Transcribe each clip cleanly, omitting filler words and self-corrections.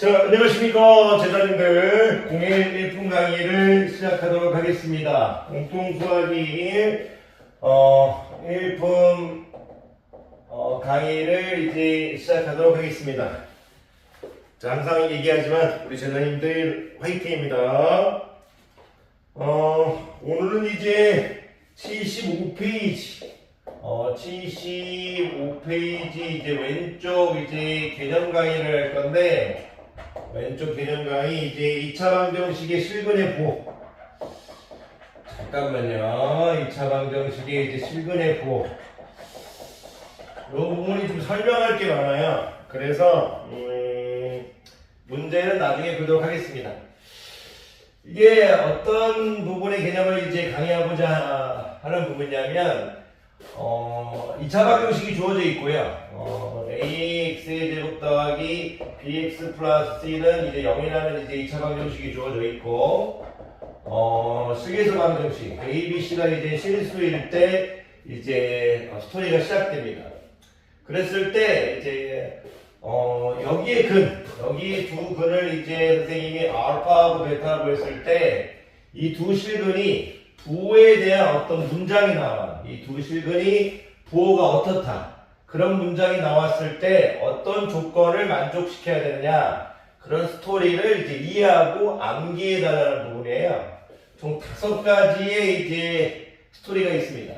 자, 안녕하십니까. 제자님들. 공일 일품 강의를 시작하도록 하겠습니다. 공통수학이, 일품, 강의를 이제 시작하도록 하겠습니다. 자, 항상 얘기하지만, 우리 제자님들 화이팅입니다. 오늘은 이제 75페이지. 75페이지 이제 왼쪽 이제 개념 강의를 할 건데, 왼쪽 개념 강의 이제 2차 방정식의 실근의 부호. 잠깐만요. 2차 방정식의 이제 실근의 부호. 이 부분이 좀 설명할 게 많아요. 그래서 문제는 나중에 보도록 하겠습니다. 이게 어떤 부분의 개념을 이제 강의하고자 하는 부분이냐면 2차 방정식이 주어져 있고요. ax의 제곱 더하기 bx 플러스 c는 이제 0이라는 이제 2차 방정식이 주어져 있고, 식에서 방정식 abc가 이제 실수일 때 이제 스토리가 시작됩니다. 그랬을 때 이제 여기에 여기 두 근을 이제 선생님이 알파하고 베타라고 했을 때 이 두 실근이 부호에 대한 어떤 문장이 나와요. 이 두 실근이 부호가 어떻다. 그런 문장이 나왔을 때 어떤 조건을 만족시켜야 되느냐. 그런 스토리를 이제 이해하고 암기해달라는 부분이에요. 총 5가지의 이제 스토리가 있습니다.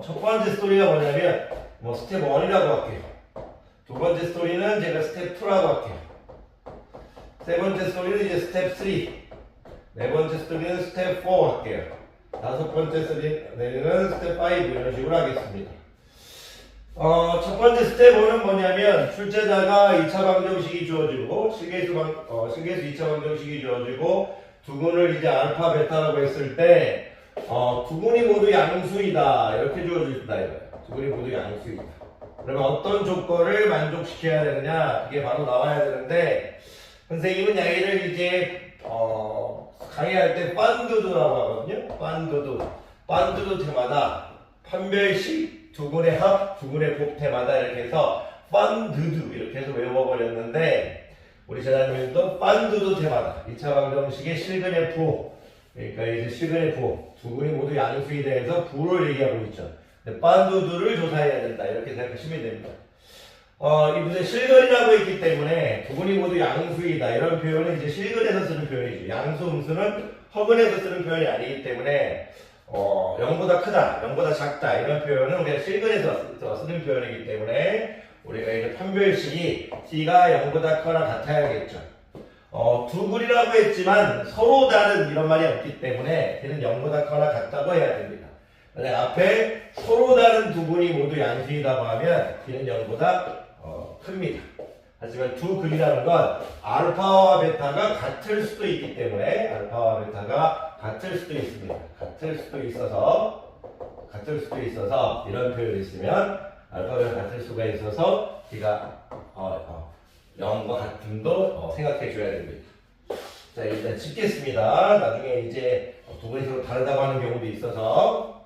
첫 번째 스토리가 뭐냐면, 스텝 1이라고 할게요. 두 번째 스토리는 제가 스텝 2라고 할게요. 세 번째 스토리는 이제 스텝 3. 네 번째 스토리는 스텝 4 할게요. 다섯 번째 스토리는 스텝 5 이런 식으로 하겠습니다. 첫 번째 스텝 1은 뭐냐면, 출제자가 2차 방정식이 주어지고, 실계수 2차 방정식이 주어지고, 두 근을 이제 알파, 베타라고 했을 때, 두 근이 모두 양수이다. 이렇게 주어집니다. 두 근이 모두 양수이다. 그러면 어떤 조건을 만족시켜야 되느냐? 그게 바로 나와야 되는데, 선생님은 얘를 이제, 강의할 때 반두두라고 하거든요. 반두두 테마다 판별식 두 근의 합, 두 근의 곱테마다 이렇게 해서 반두두 이렇게 해서 외워버렸는데, 우리 제자님들도 반두두 테마다 2차 방정식의 실근의 부호, 그러니까 이제 실근의 부호, 두 근이 모두 양수에 대해서 부호를 얘기하고 있죠. 반두두를 조사해야 된다 이렇게 생각하시면 됩니다. 이 무슨 실근이라고 했기 때문에 두 근이 모두 양수이다 이런 표현은 이제 실근에서 쓰는 표현이죠. 양수 음수는 허근에서 쓰는 표현이 아니기 때문에 0보다 크다, 0보다 작다 이런 표현은 우리가 실근에서 쓰는 표현이기 때문에 우리가 이제 판별식이 t가 0보다 크거나 같아야겠죠. 두 근이라고 했지만 서로 다른 이런 말이 없기 때문에 t는 0보다 크거나 같다고 해야 됩니다. 만약 앞에 서로 다른 두 근이 모두 양수이다고 하면 t는 0보다 큽니다. 하지만 두 근이라는 건 알파와 베타가 같을 수도 있기 때문에 알파와 베타가 같을 수도 있습니다. 같을 수도 있어서 이런 표현이 있으면 알파가 같을 수가 있어서 t가 0과 같음도 생각해 줘야 됩니다. 자, 일단 찍겠습니다. 나중에 이제 두 근이 서로 다르다고 하는 경우도 있어서.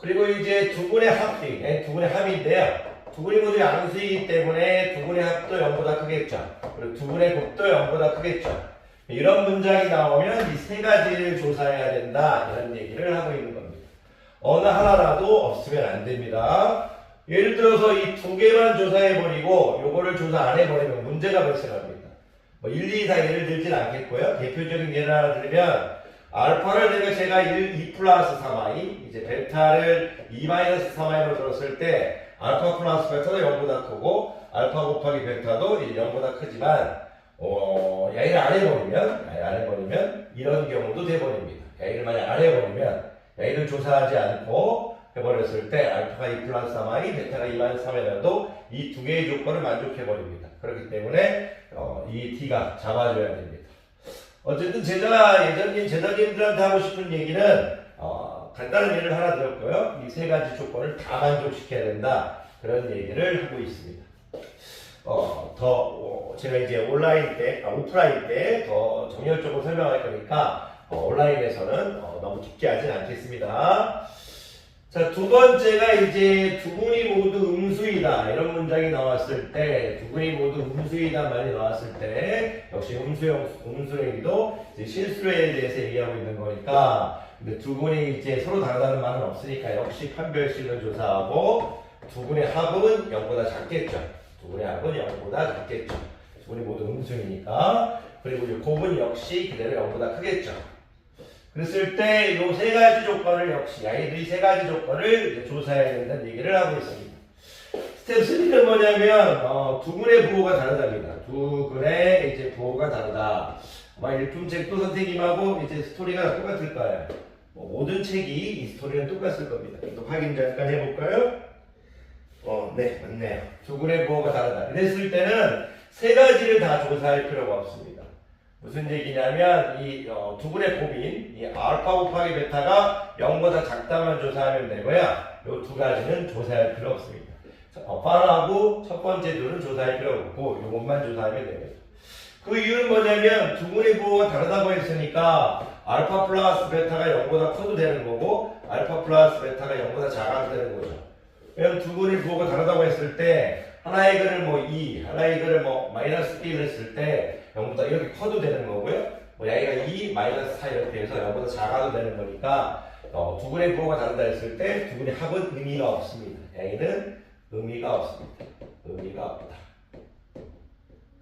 그리고 이제 두 근의 합인데요. 두 근이 모두 양수이기 때문에 두 근의 합도 0보다 크겠죠. 그리고 두 근의 곱도 0보다 크겠죠. 이런 문장이 나오면 이 세 가지를 조사해야 된다. 이런 얘기를 하고 있는 겁니다. 어느 하나라도 없으면 안 됩니다. 예를 들어서 이 두 개만 조사해버리고 요거를 조사 안 해버리면 문제가 발생합니다. 1, 2, 4 예를 들진 않겠고요. 대표적인 예를 하나 들면 알파를 제가 2 플러스 3i, 이제 베타를 2 마이너스 3i로 들었을 때 알파 플러스 베타도 0보다 크고 알파 곱하기 베타도 0보다 크지만 얘를 안 해버리면 이런 경우도 돼버립니다. 얘를 만약 안 해버리면 얘를 조사하지 않고 해버렸을 때 알파가 2 플러스 3i, 베타가 2 마이너스 3i라도 이 두 개의 조건을 만족해버립니다. 그렇기 때문에 이 t가 잡아줘야 됩니다. 어쨌든 제가 제자님들한테 하고 싶은 얘기는 간단한 예를 하나 드렸고요. 이 세 가지 조건을 다 만족시켜야 된다. 그런 얘기를 하고 있습니다. 제가 이제 오프라인 때 더 정열적으로 설명할 거니까 온라인에서는 너무 깊게 하진 않겠습니다. 자, 두 번째가 이제 두 분이 모두 음수이다. 이런 문장이 나왔을 때, 두 분이 모두 음수이다 말이 나왔을 때, 역시 음수행위도 이제 실수에 대해서 얘기하고 있는 거니까, 근데 두 분이 이제 서로 다르다는 말은 없으니까, 역시 판별식을 조사하고, 두 분의 합은 0보다 작겠죠. 두 분의 합은 0보다 작겠죠. 두 분이 모두 음수이니까. 그리고 이 곱은 역시 그대로 0보다 크겠죠. 그랬을 때 이 세 가지 조건을 역시 아이들이 세 가지 조건을 이제 조사해야 된다는 얘기를 하고 있습니다. 스텝 3는 뭐냐면 두 근의 부호가 다르답니다. 두 근의 이제 부호가 다르다. 아마 일품책도 선생님하고 이제 스토리가 똑같을 거예요. 모든 책이 이 스토리는 똑같을 겁니다. 또 확인 잠깐 해볼까요? 네, 맞네요. 두 근의 부호가 다르다. 그랬을 때는 세 가지를 다 조사할 필요가 없습니다. 무슨 얘기냐면 이 두 분의 곱인 이 알파 곱하기 베타가 0보다 작다만 조사하면 되고요. 이 두 가지는 조사할 필요 없습니다. 반하고 첫 번째 둘은 조사할 필요 없고 이것만 조사하면 됩니다. 그 이유는 뭐냐면 두 분의 부호가 다르다고 했으니까 알파 플러스 베타가 0보다 커도 되는 거고 알파 플러스 베타가 0보다 작아도 되는 거죠. 왜냐면 두 분의 부호가 다르다고 했을 때 하나의 근을 뭐 2, 하나의 근을 뭐 마이너스 1 했을 때 0보다 이렇게 커도 되는 거고요. 뭐 여기가 2, 마이너스 4 이렇게 해서 0보다 작아도 되는 거니까 두 근의 부호가 다르다 했을 때 두 근의 합은 의미가 없습니다. 여기는 의미가 없습니다. 의미가 없다.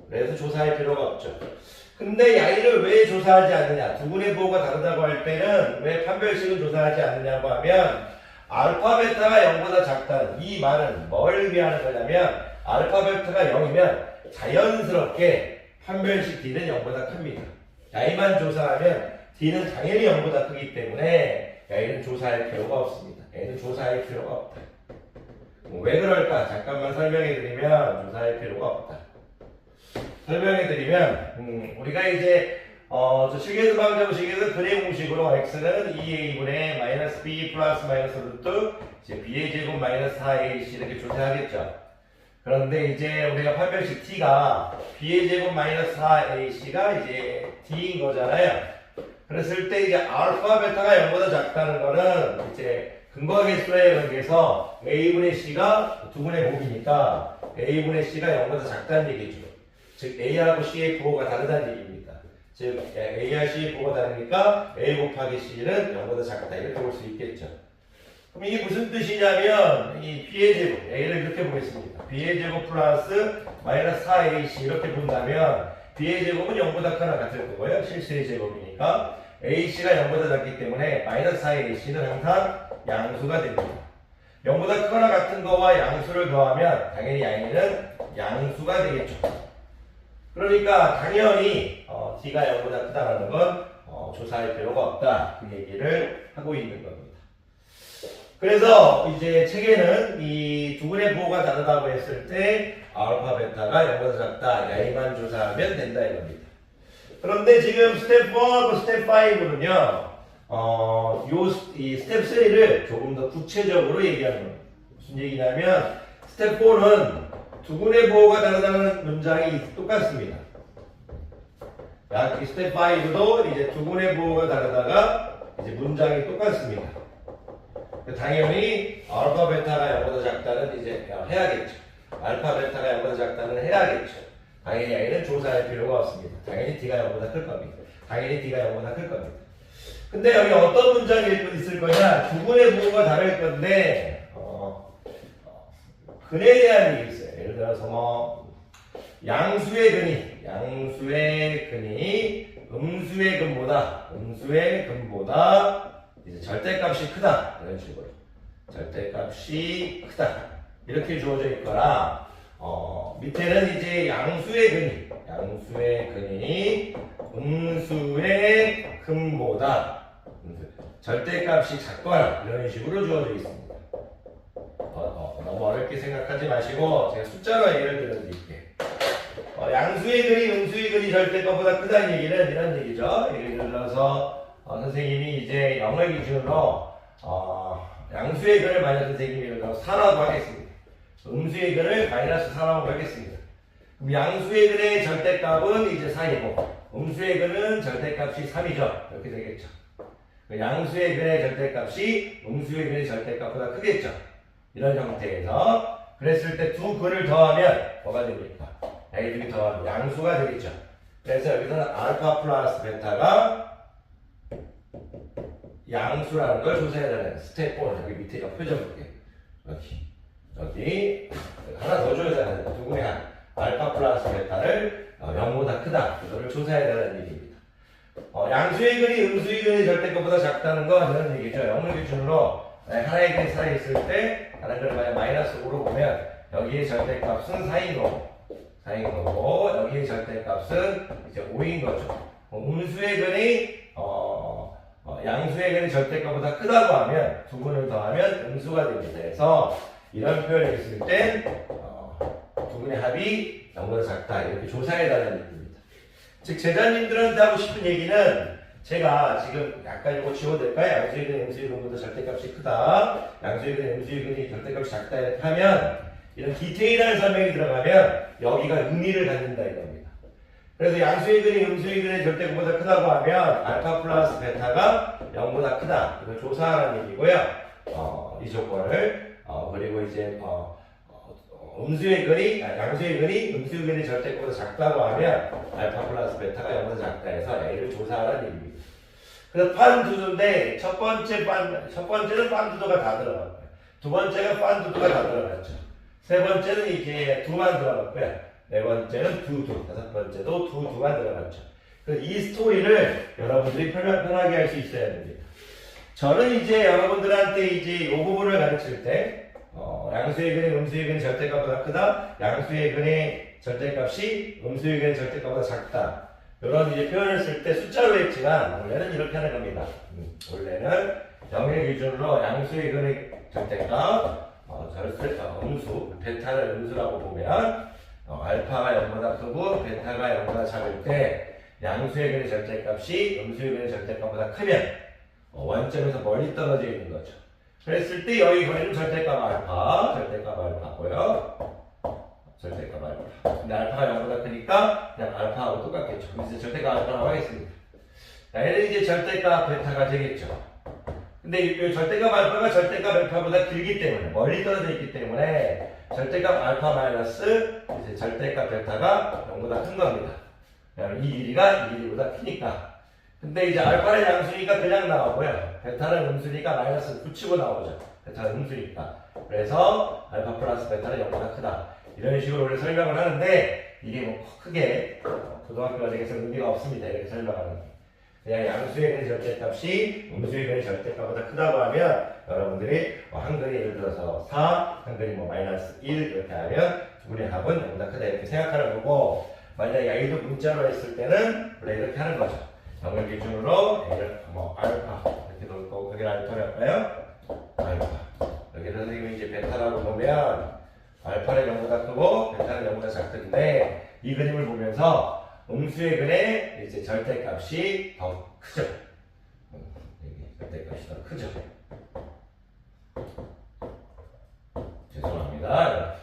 그래서 조사할 필요가 없죠. 근데 야이를 왜 조사하지 않느냐? 두 근의 부호가 다르다고 할 때는 왜 판별식을 조사하지 않느냐고 하면 알파 베타가 0보다 작다는 이 말은 뭘 의미하는 거냐면 알파 베타가 0이면 자연스럽게 판별식 D는 0보다 큽니다. 야이만 조사하면 D는 당연히 0보다 크기 때문에 야이는 조사할 필요가 없습니다. A는 조사할 필요가 없다. 왜 그럴까? 잠깐만 설명해 드리면 조사할 필요가 없다. 설명해 드리면 우리가 이제 저 식에서 방정식에서 근의 공식으로 x는 2a분의 마이너스 b 플러스 마이너스 루트 이제 b의 제곱 마이너스 4ac 이렇게 조사하겠죠. 그런데 이제 우리가 판별식 t가 b의 제곱 마이너스 4ac가 이제 d인 거잖아요. 그랬을 때 이제 알파 베타가 0보다 작다는 거는 이제 근거 개수에 의해서 a분의 c가 두 분의 곱이니까 a분의 c가 0보다 작다는 얘기죠. 즉 a하고 c의 부호가 다르다는 얘기입니다. 즉 a와 c의 부호가 다르니까 a 곱하기 c는 0보다 작다 이렇게 볼 수 있겠죠. 그럼 이게 무슨 뜻이냐면 이 b의 제곱 a를 이렇게 보겠습니다. b의 제곱 플러스 마이너스 4ac 이렇게 본다면 b의 제곱은 0보다 크나 같을 거고요. 실수의 제곱이니까 ac가 0보다 작기 때문에 마이너스 4ac는 항상 양수가 됩니다. 0보다 크거나 같은 거와 양수를 더하면 당연히 y는 양수가 되겠죠. 그러니까 당연히 D가 0보다 크다는 건 조사할 필요가 없다. 그 얘기를 하고 있는 겁니다. 그래서 이제 책에는 이 두 분의 부호가 다르다고 했을 때 알파 베타가 0보다 작다. 야이만 조사하면 된다 이겁니다. 그런데 지금 스텝 4하고 스텝 5는요. 이 스텝 3를 조금 더 구체적으로 얘기하는 겁니다. 무슨 얘기냐면 스텝 4는 두 분의 부호가 다르다는 문장이 똑같습니다. 이 스텝 5도 이제 두 분의 부호가 다르다가 이제 문장이 똑같습니다. 당연히 알파 베타가 0보다 작다는 이제 해야겠죠. 알파 베타가 0보다 작다는 해야겠죠. 당연히 A는 조사할 필요가 없습니다. 당연히 D가 0보다 클 겁니다. 당연히 D가 0보다 클 겁니다. 근데 여기 어떤 문장이 있을 거냐? 두 분의 부호가 다를 건데 근에 대한 얘기 있어요. 예를 들어서 뭐 양수의 근이 음수의 근보다 이제 절대값이 크다 이런 식으로 절대값이 크다 이렇게 주어져 있거나 밑에는 이제 양수의 근이 음수의 근보다 절대값이 작거나 이런 식으로 주어져 있습니다. 너무 어렵게 생각하지 마시고 제가 숫자로 예를 들어드릴게요. 양수의 근이 음수의 근이 절대값보다 크다는 얘기는 이런 얘기죠. 예를 들어서 선생님이 이제 영어 기준으로 양수의 근을 만약 선생님이 예를 들어서 4라고 하겠습니다. 음수의 근을 마이너스 4라고 하겠습니다. 그럼 양수의 근의 절대값은 이제 4이고 음수의 근은 절대값이 3이죠. 이렇게 되겠죠. 그 양수의 근의 절대값이 음수의 근의 절대값보다 크겠죠. 이런 형태에서 그랬을 때 두 근을 더하면 뭐가 됩니까? 이 둘이 더하면 양수가 되겠죠. 그래서 여기서는 알파 플러스 베타가 양수라는 걸 조사해야 되는 스텝 4. 여기 밑에 표정 볼게요. 여기 하나 더 줘야 되는 두 분의 한 알파 플러스 베타를 0보다 크다. 이거를 조사해야 되는 얘기입니다. 양수의 근이 음수의 근의 절대값보다 작다는 거 이런 얘기죠. 0을 기준으로 하나의 근이 살아있을 때 다른 걸 만약 마이너스 5로 보면 여기의 절대값은 4인 거고 여기의 절대값은 이제 5인 거죠. 음수의 근이 양수의 근이 절대값보다 크다고 하면 두 근을 더하면 음수가 됩니다. 그래서 이런 표현을 했을 때 두 근의 합이 0보다 작다 이렇게 조사해달라는 얘기입니다. 즉 제자님들한테 하고 싶은 얘기는 제가 지금 약간 이거 지워될까요? 양수의 근이 음수의 근보다 절대값이 크다. 양수의 근이 음수의 근이 절대값이 작다 이렇게 하면 이런 디테일한 설명이 들어가면 여기가 의미를 갖는다 이겁니다. 그래서 양수의 근이 음수의 근의 절대값보다 크다고 하면 알파 플러스 베타가 0보다 크다. 이걸 조사하라는 얘기고요. 이 조건을 그리고 이제 양수의 근이 음수의 근의 절대값보다 작다고 하면 알파 플러스 베타가 0보다 작다 해서 A를 조사하라는 얘기입니다. 그래서 판두두인데 첫 번째는 판두두가 다 들어갔고요. 두 번째가 판두두가 다 들어갔죠. 세 번째는 이렇게 두만 들어갔고요. 네 번째는 두두, 다섯 번째도 두두만 들어갔죠. 그래서 이 스토리를 여러분들이 편하게 할 수 있어야 됩니다. 저는 이제 여러분들한테 이제 이 부분을 가르칠 때 양수의 근이 음수의 근의 절대값보다 크다. 양수의 근의 절대값이 음수의 근의 절대값보다 작다. 이런 이제 표현을 쓸 때 숫자로 했지만 원래는 이렇게 하는 겁니다. 원래는 0의 기준으로 양수의 근의 절대값, 음수, 베타를 음수라고 보면 알파가 0보다 크고 베타가 0보다 작을 때 양수의 근의 절대값이 음수의 근의 절대값보다 크면 원점에서 멀리 떨어져 있는 거죠. 그랬을 때 여기 거리는 절대값 알파고요. 절대값 알파. 근데 알파가 0보다 크니까 그냥 알파하고 똑같겠죠. 그래서 절대값 알파라고 하겠습니다. 자, 얘는 이제 절대값 베타가 되겠죠. 근데 이 절대값 알파가 절대값 베타보다 길기 때문에 멀리 떨어져 있기 때문에 절대값 알파 마이너스 이제 절대값 베타가 0보다 큰 겁니다. 이 길이가 이 길이보다 크니까. 근데 이제 알파는 양수니까 그냥 나오고요. 베타는 음수니까 마이너스 붙이고 나오죠. 베타는 음수니까. 그래서 알파 플러스 베타는 0보다 크다. 이런 식으로 원래 설명을 하는데 이게 뭐 크게 고등학교 과정에서 의미가 없습니다. 이렇게 설명하는 게. 그냥 양수의 근의 절대값이 음수의 근의 절대값보다 크다고 하면 여러분들이 한 근이 예를 들어서 4, 한 근이 마이너스 1 이렇게 하면 두 근의 합은 0보다 크다 이렇게 생각하는 거고 만약에 A도 문자로 했을 때는 원래 이렇게 하는 거죠. 0을 기준으로 A를 알파 이렇게 놓을 거고 거기를 알파랄까요? 알파. 여기를 선생님이 이제 베타라고 보면 알파는 0보다 크고 베타는 0보다 작던데 이 그림을 보면서 음수의 근의 이제 절대값이 더 크죠. 여기 절대값이 더 크죠. 죄송합니다.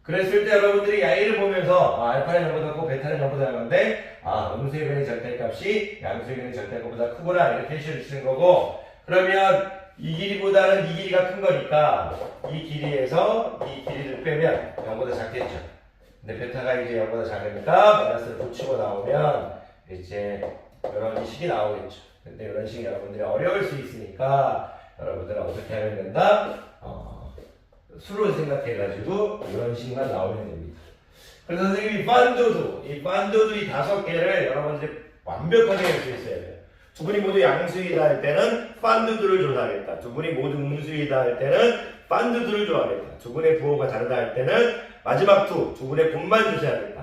그랬을 때 여러분들이 A를 보면서 알파는 0보다 크고 베타는 0보다 작은데 음수의 근의 절대값이 양수의 근의 절대값보다 크구나 이렇게 해주시는 거고 그러면 이 길이보다는 이 길이가 큰 거니까 이 길이에서 이 길이를 빼면 0보다 작겠죠. 근데 베타가 이제 0보다 작으니까 마이너스를 붙이고 나오면 이제 이런 식이 나오겠죠. 근데 이런 식이 여러분들이 어려울 수 있으니까 여러분들은 어떻게 하면 된다? 수로 생각해가지고 이런 식만 나오면 됩니다. 그래서 선생님이 판도도 이 5개를 여러분들이 완벽하게 할 수 있어야 돼요. 두 분이 모두 양수이다 할 때는 판두두를 조사하겠다. 두 분이 모두 음수이다 할 때는 판두두를 조사하겠다. 두 분의 부호가 다르다 할 때는 마지막 두 분의 분만 조사하겠다.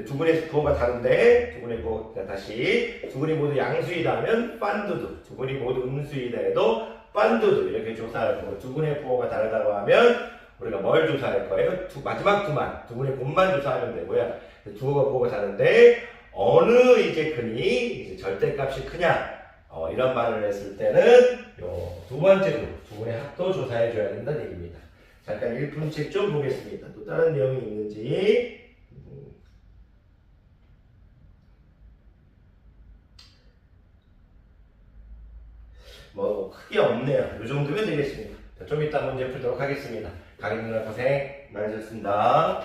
두 분의 부호가 다른데 두 분의 부호가 다시 두 분이 모두 양수이다 하면 판두두, 두 분이 모두 음수이다 해도 판두두 이렇게 조사할 거고 두 분의 부호가 다르다고 하면 우리가 뭘 조사할 거예요? 마지막 두 분의 분만 조사하면 되고요. 부호가 다른데 어느 이제 근이 이제 절대값이 크냐 이런 말을 했을 때는 요 두 번째 두 분의 합도 조사해 줘야 된다는 얘기입니다. 잠깐 일품책 좀 보겠습니다. 또 다른 내용이 있는지. 뭐 크게 없네요. 이 정도면 되겠습니다. 자, 좀 이따 문제 풀도록 하겠습니다. 강의 누나 고생 많으셨습니다.